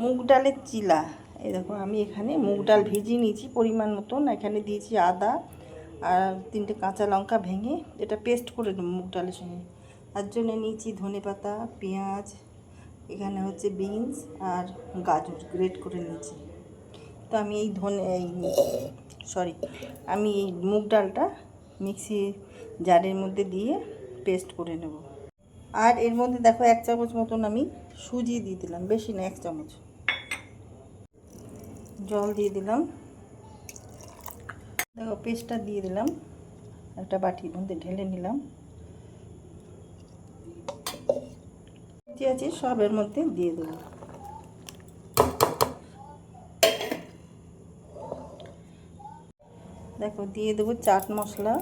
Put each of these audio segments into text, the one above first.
মুগ ডালের চিলা। এই দেখো আমি এখানে মুগ ডাল ভিজিয়ে নিয়েছি পরিমাণ মতন। এখানে দিয়েছি আদা আর 3টে কাঁচা লঙ্কা ভেঙে এটা পেস্ট করে দেবো মুগ ডালের সঙ্গে। তার জন্য নিয়েছি ধনেপাতা, পেঁয়াজ, এখানে হচ্ছে বিনস আর গাজর গ্রেট করে নিয়েছি। তো আমি আমি এই মুগ ডালটা মিক্সি জারের মধ্যে দিয়ে পেস্ট করে নেব। আর এর মধ্যে দেখো 1 চামচ মতন আমি সুজি দিয়ে দিলাম, বেশি না 1 চামচ। জল দিয়ে দিলাম। দেখো পেস্টটা দিয়ে দিলাম, একটা বাটির মধ্যে ঢেলে নিলাম। যে আছে সবের মধ্যে দিয়ে দেবো। দেখো দিয়ে দেবো চাট মশলা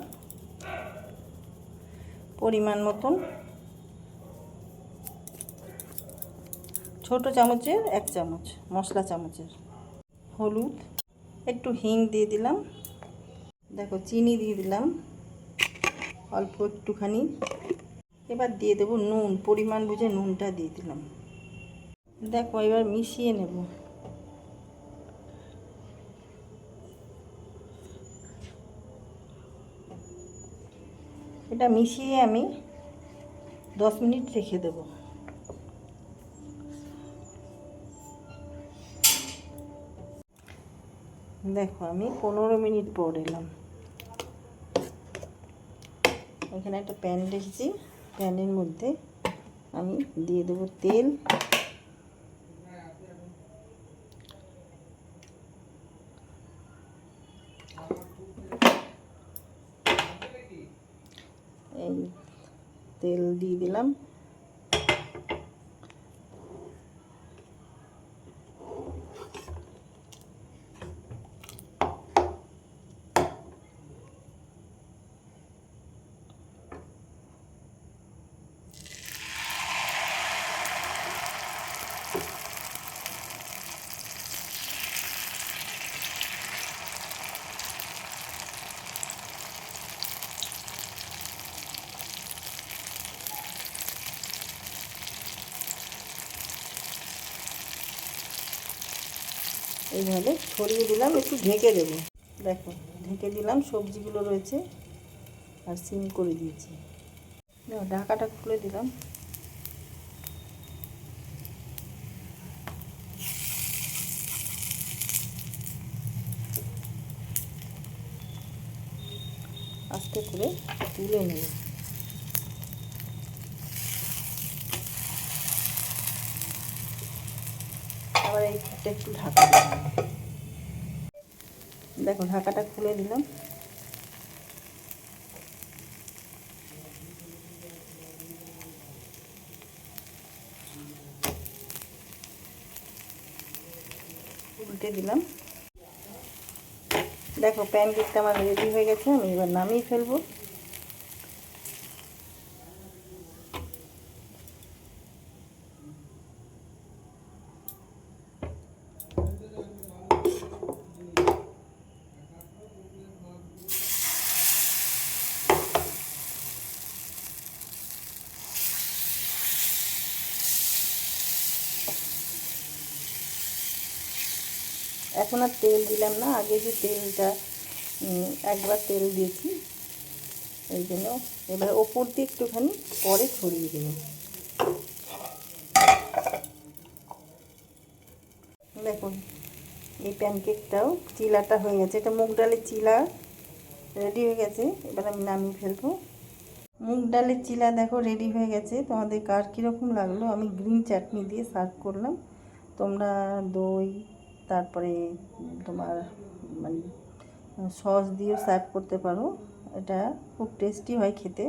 পরিমাণ মতন, ছোট চামচের 1 চামচ মশলা চামচের। হলুদ, একটু হিং দিয়ে দিলাম। দেখো চিনি দিয়ে দিলাম অল্প একটুখানি। এবার দিয়ে দেবো নুন, পরিমাণ বুঝে নুনটা দিয়ে দিলাম। দেখো এবার মিশিয়ে নেব। এটা মিশিয়ে আমি 10 মিনিট রেখে দেব। দেখো আমি 15 মিনিট পর এলাম। এখানে একটা প্যান রেখেছি, প্যানের মধ্যে আমি দিয়ে দেবো তেল। এই তেল দিয়ে দিলাম। এইভাবে ছড়িয়ে দিলাম, একটু ঢেকে দেবো। দেখো ঢেকে দিলাম, সবজিগুলো রয়েছে আর সিম করে দিয়েছি। দেখো ঢাকাটা খুলে দিলাম। আস্তে করে তুলে নেব। আবার এই পিঠটা একটু ঢাকা দিলাম। দেখো ঢাকাটা খুলে দিলাম। উল্টে দিলাম। দেখো প্যানকেকটা আমার রেডি হয়ে গেছে, আমি এবার নামিয়ে ফেলবো। এখন আর তেল দিলাম না, আগে যে তেলটা একবার তেল দিয়েছি এই জন্য। এবার ওপর দিয়ে একটুখানি পরে ছড়িয়ে দেবো। দেখুন এই প্যানকেকটাও চিলাটা হয়ে গেছে। এটা মুগ ডালের চিলা রেডি হয়ে গেছে। এবার আমি নামিয়ে ফেলবো। মুগ ডালের চিলা দেখো রেডি হয়ে গেছে। তোমাদের কার কীরকম লাগলো? আমি গ্রিন চাটনি দিয়ে সার্ভ করলাম। তোমরা দই, তারপরে তোমার মানে সস দিয়েও সার্ভ করতে পারো। এটা খুব টেস্টি হয় খেতে,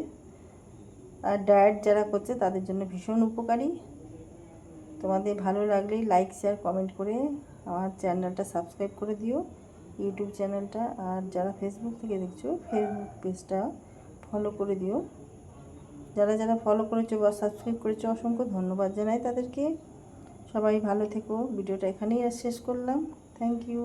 আর ডায়েট যারা করছে তাদের জন্য ভীষণ উপকারী। তোমাদের ভালো লাগলেই লাইক, শেয়ার, কমেন্ট করে আমার চ্যানেলটা সাবস্ক্রাইব করে দিও, ইউটিউব চ্যানেলটা। আর যারা ফেসবুক থেকে দেখছো ফেসবুক পেজটা ফলো করে দিও। যারা যারা ফলো করেছো বা সাবস্ক্রাইব করেছো অসংখ্য ধন্যবাদ জানাই তাদেরকে। সবাই ভালো থেকো। ভিডিওটা এখানেই শেষ করলাম। Thank you.